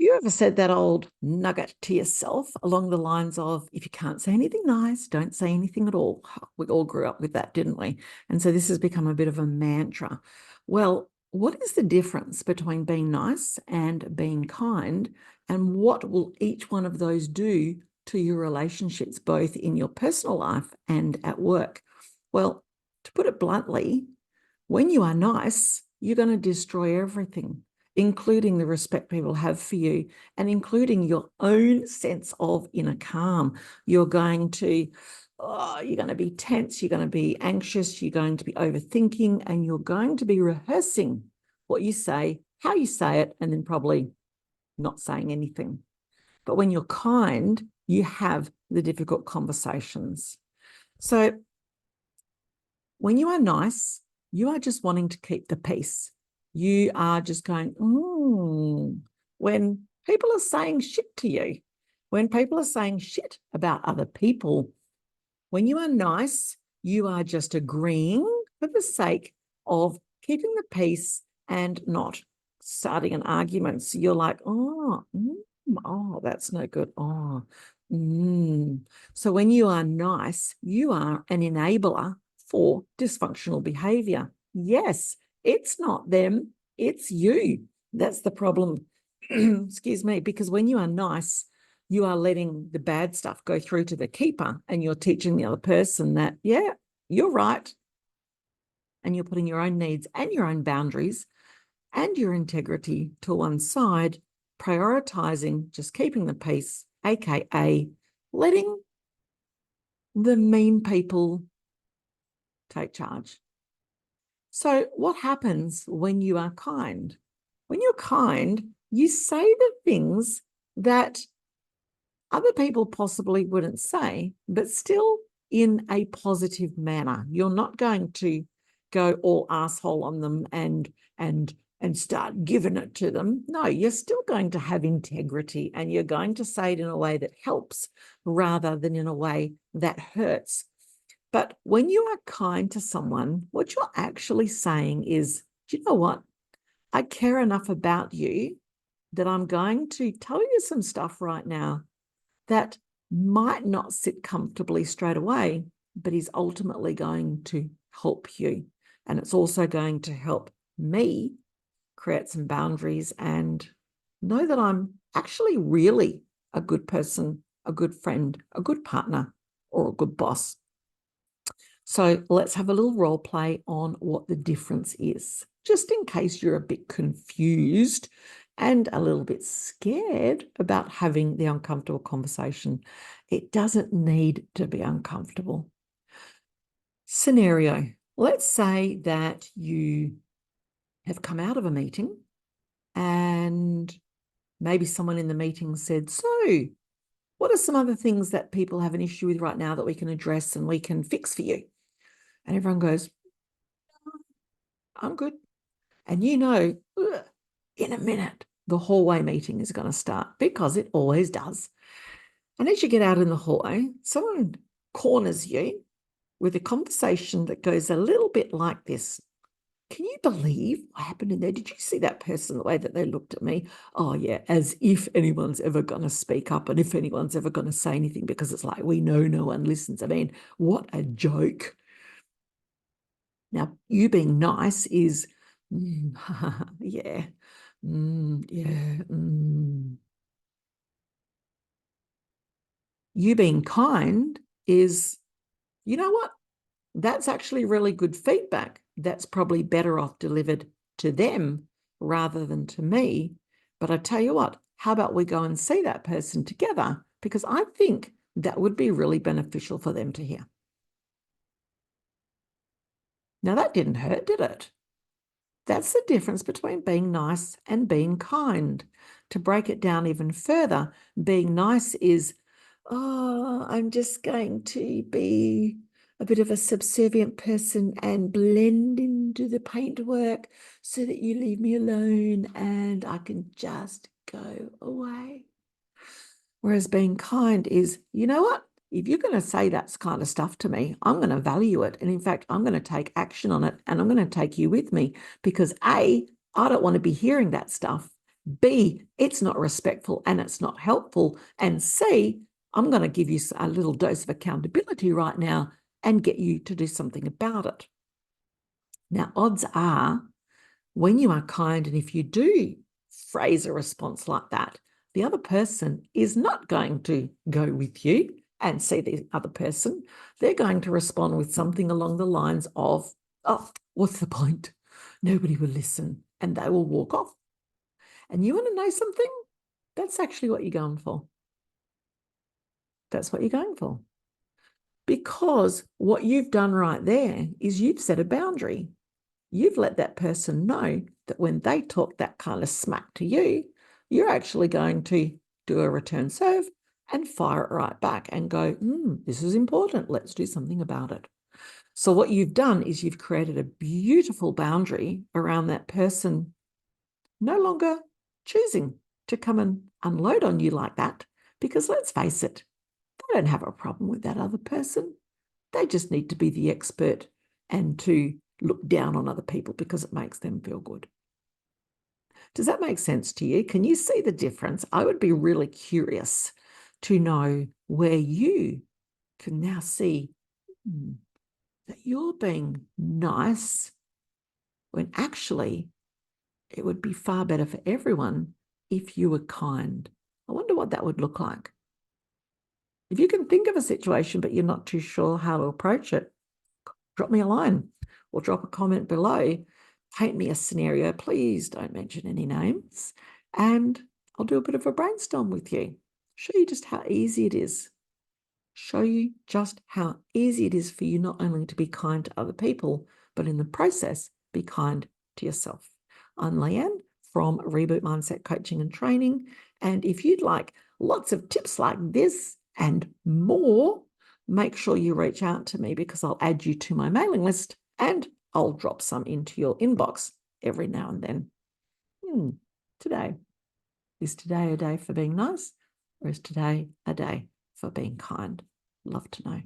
you ever said that old nugget to yourself along the lines of, if you can't say anything nice, don't say anything at all? We all grew up with that, didn't we? And so this has become a bit of a mantra. Well, what is the difference between being nice and being kind? And what will each one of those do to your relationships, both in your personal life and at work? Well, to put it bluntly, when you are nice, you're going to destroy everything, including the respect people have for you and including your own sense of inner calm. You're going to be tense, you're going to be anxious, you're going to be overthinking, and you're going to be rehearsing what you say, how you say it, and then probably not saying anything. But when you're kind, you have the difficult conversations. So when you are nice, you are just wanting to keep the peace. You are just going, when people are saying shit to you, when people are saying shit about other people, when you are nice, you are just agreeing for the sake of keeping the peace and not starting an argument. So you're like, that's no good. So when you are nice, you are an enabler for dysfunctional behavior. Yes, it's not them, it's you. That's the problem. Excuse me, because when you are nice, you are letting the bad stuff go through to the keeper, and you're teaching the other person that, yeah, you're right. And you're putting your own needs and your own boundaries and your integrity to one side, prioritizing just keeping the peace, aka letting the mean people take charge. So what happens when you are kind? When you're kind, you say the things that other people possibly wouldn't say, but still in a positive manner. You're not going to go all asshole on them and start giving it to them. No, you're still going to have integrity, and you're going to say it in a way that helps rather than in a way that hurts. But when you are kind to someone, what you're actually saying is, do you know what? I care enough about you that I'm going to tell you some stuff right now that might not sit comfortably straight away, but is ultimately going to help you. And it's also going to help me create some boundaries and know that I'm actually really a good person, a good friend, a good partner, or a good boss. So let's have a little role play on what the difference is, just in case you're a bit confused and a little bit scared about having the uncomfortable conversation. It doesn't need to be uncomfortable. Scenario, let's say that you have come out of a meeting and maybe someone in the meeting said, so what are some other things that people have an issue with right now that we can address and we can fix for you? And everyone goes, I'm good. And you know, in a minute, the hallway meeting is going to start, because it always does. And as you get out in the hallway, someone corners you with a conversation that goes a little bit like this. Can you believe what happened in there? Did you see that person, the way that they looked at me? Oh, yeah, as if anyone's ever going to speak up and if anyone's ever going to say anything, because it's like, we know no one listens. I mean, what a joke. Now, you being nice is, yeah, yeah. You being kind is, you know what? That's actually really good feedback. That's probably better off delivered to them rather than to me. But I tell you what, how about we go and see that person together? Because I think that would be really beneficial for them to hear. Now, that didn't hurt, did it? That's the difference between being nice and being kind. To break it down even further, being nice is, oh, I'm just going to be a bit of a subservient person and blend into the paintwork so that you leave me alone and I can just go away. Whereas being kind is, you know what? If you're going to say that kind of stuff to me, I'm going to value it. And in fact, I'm going to take action on it, and I'm going to take you with me because A, I don't want to be hearing that stuff. B, it's not respectful and it's not helpful. And C, I'm going to give you a little dose of accountability right now and get you to do something about it. Now, odds are when you are kind and if you do phrase a response like that, the other person is not going to go with you and see the other person. They're going to respond with something along the lines of, oh, what's the point? Nobody will listen, and they will walk off. And you want to know something? That's actually what you're going for. That's what you're going for. Because what you've done right there is you've set a boundary. You've let that person know that when they talk that kind of smack to you, you're actually going to do a return serve and fire it right back and go, this is important. Let's do something about it. So what you've done is you've created a beautiful boundary around that person no longer choosing to come and unload on you like that, because let's face it, they don't have a problem with that other person. They just need to be the expert and to look down on other people because it makes them feel good. Does that make sense to you? Can you see the difference? I would be really curious to know where you can now see that you're being nice when actually it would be far better for everyone if you were kind. I wonder what that would look like. If you can think of a situation but you're not too sure how to approach it, drop me a line or drop a comment below. Paint me a scenario. Please don't mention any names. And I'll do a bit of a brainstorm with you. Show you just how easy it is. Show you just how easy it is for you not only to be kind to other people, but in the process, be kind to yourself. I'm Leanne from Reboot Mindset Coaching and Training. And if you'd like lots of tips like this and more, make sure you reach out to me because I'll add you to my mailing list and I'll drop some into your inbox every now and then. Today. Is today a day for being nice, or is today a day for being kind? Love to know.